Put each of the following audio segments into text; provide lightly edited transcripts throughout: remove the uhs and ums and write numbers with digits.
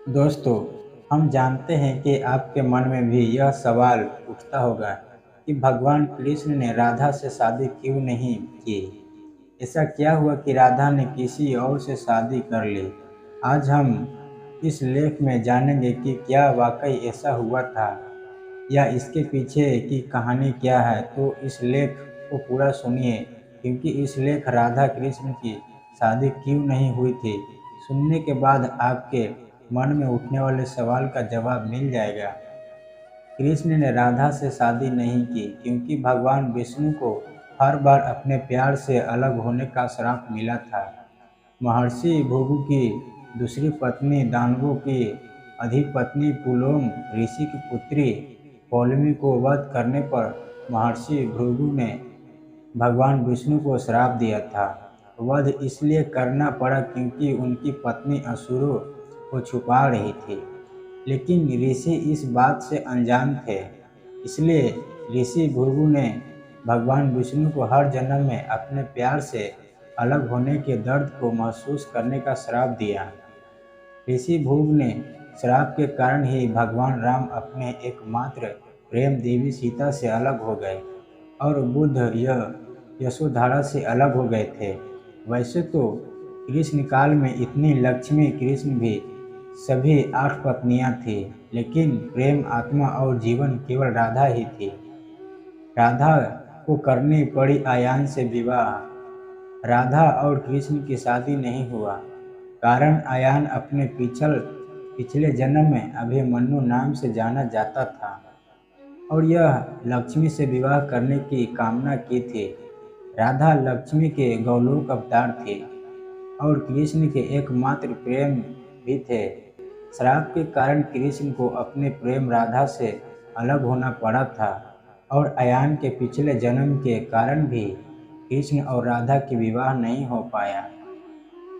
दोस्तों, हम जानते हैं कि आपके मन में भी यह सवाल उठता होगा कि भगवान कृष्ण ने राधा से शादी क्यों नहीं की। ऐसा क्या हुआ कि राधा ने किसी और से शादी कर ली। आज हम इस लेख में जानेंगे कि क्या वाकई ऐसा हुआ था या इसके पीछे की कहानी क्या है। तो इस लेख को पूरा सुनिए, क्योंकि इस लेख राधा कृष्ण की शादी क्यों नहीं हुई थी सुनने के बाद आपके मन में उठने वाले सवाल का जवाब मिल जाएगा। कृष्ण ने राधा से शादी नहीं की क्योंकि भगवान विष्णु को हर बार अपने प्यार से अलग होने का श्राप मिला था। महर्षि भृगु की दूसरी पत्नी दानवों की अधिपत्नी पुलोम ऋषि की पुत्री पौलमी को वध करने पर महर्षि भृगु ने भगवान विष्णु को श्राप दिया था। वध इसलिए करना पड़ा क्योंकि उनकी पत्नी असुरों को छुपा रही थी, लेकिन ऋषि इस बात से अनजान थे। इसलिए ऋषि भृगु ने भगवान विष्णु को हर जन्म में अपने प्यार से अलग होने के दर्द को महसूस करने का श्राप दिया। ऋषि भृगु ने श्राप के कारण ही भगवान राम अपने एकमात्र प्रेम देवी सीता से अलग हो गए और बुद्ध यशोधरा से अलग हो गए थे। वैसे तो कृष्ण काल में इतनी लक्ष्मी कृष्ण भी सभी 8 पत्नियां थी, लेकिन प्रेम आत्मा और जीवन केवल राधा ही थी। राधा को करनी पड़ी आयान से विवाह। राधा और कृष्ण की शादी नहीं हुआ, कारण आयान अपने पिछले जन्म में अभिमन्यु नाम से जाना जाता था और यह लक्ष्मी से विवाह करने की कामना की थी। राधा लक्ष्मी के गौलोक अवतार थे और कृष्ण के एकमात्र प्रेम भी थे। श्राप के कारण कृष्ण को अपने प्रेम राधा से अलग होना पड़ा था और अयान के पिछले जन्म के कारण भी कृष्ण और राधा की विवाह नहीं हो पाया।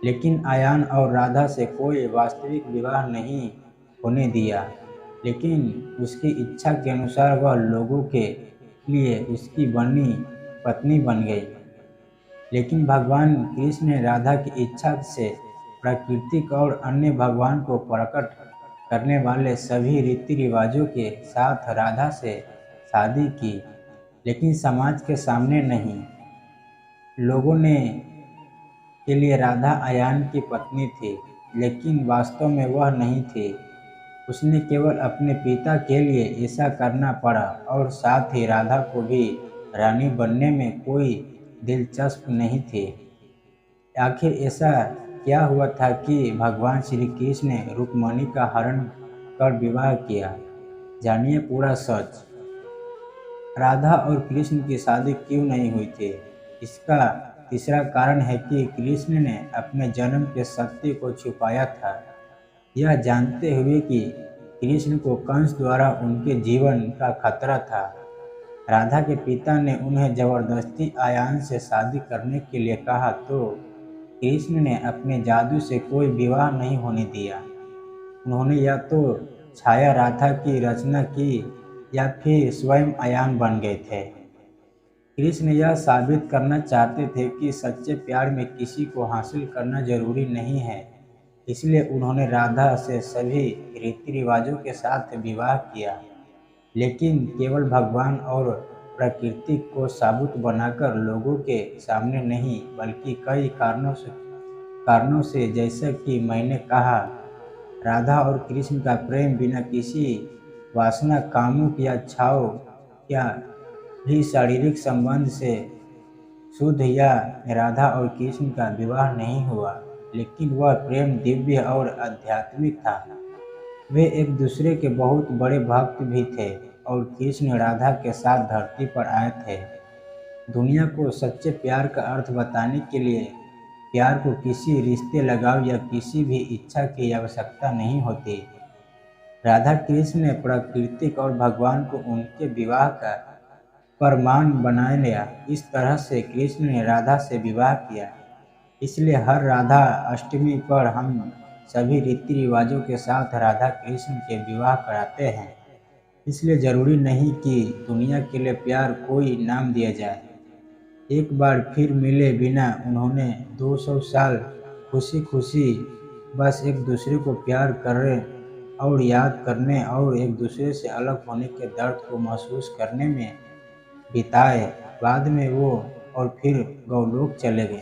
लेकिन अयान और राधा से कोई वास्तविक विवाह नहीं होने दिया, लेकिन उसकी इच्छा के अनुसार वह लोगों के लिए उसकी बनी पत्नी बन गई। लेकिन भगवान कृष्ण ने राधा की इच्छा से प्राकृतिक और अन्य भगवान को प्रकट करने वाले सभी रीति रिवाजों के साथ राधा से शादी की, लेकिन समाज के सामने नहीं। लोगों ने के लिए राधा अयान की पत्नी थी, लेकिन वास्तव में वह नहीं थी। उसने केवल अपने पिता के लिए ऐसा करना पड़ा और साथ ही राधा को भी रानी बनने में कोई दिलचस्प नहीं थी। आखिर ऐसा क्या हुआ था कि भगवान श्री कृष्ण ने रुक्मणी का हरण कर विवाह किया। जानिए पूरा सच। राधा और कृष्ण की शादी क्यों नहीं हुई थी। इसका तीसरा कारण है कि कृष्ण ने अपने जन्म के सत्य को छुपाया था, यह जानते हुए कि कृष्ण को कंस द्वारा उनके जीवन का खतरा था। राधा के पिता ने उन्हें जबरदस्ती अयान से शादी करने के लिए कहा, तो कृष्ण ने अपने जादू से कोई विवाह नहीं होने दिया। उन्होंने या तो छाया राधा की रचना की या फिर स्वयं अयान बन गए थे। कृष्ण यह साबित करना चाहते थे कि सच्चे प्यार में किसी को हासिल करना जरूरी नहीं है। इसलिए उन्होंने राधा से सभी रीति रिवाजों के साथ विवाह किया, लेकिन केवल भगवान और प्रकृति को साबुत बनाकर लोगों के सामने नहीं, बल्कि कई कारणों से जैसा कि मैंने कहा, राधा और कृष्ण का प्रेम बिना किसी वासना, कामुक या छाव या भी शारीरिक संबंध से शुद्ध या राधा और कृष्ण का विवाह नहीं हुआ, लेकिन वह प्रेम दिव्य और आध्यात्मिक था। वे एक दूसरे के बहुत बड़े भक्त भी थे और कृष्ण राधा के साथ धरती पर आए थे। दुनिया को सच्चे प्यार का अर्थ बताने के लिए प्यार को किसी रिश्ते, लगाव या किसी भी इच्छा की आवश्यकता नहीं होती। राधा कृष्ण ने प्राकृतिक और भगवान को उनके विवाह का प्रमाण बना लिया। इस तरह से कृष्ण ने राधा से विवाह किया। इसलिए हर राधा अष्टमी पर हम सभी रीति रिवाजों के साथ राधा कृष्ण के विवाह कराते हैं। इसलिए जरूरी नहीं कि दुनिया के लिए प्यार कोई नाम दिया जाए। एक बार फिर मिले बिना उन्होंने 200 साल खुशी खुशी बस एक दूसरे को प्यार करने और याद करने और एक दूसरे से अलग होने के दर्द को महसूस करने में बिताए। बाद में वो और फिर गौलोक चले गए।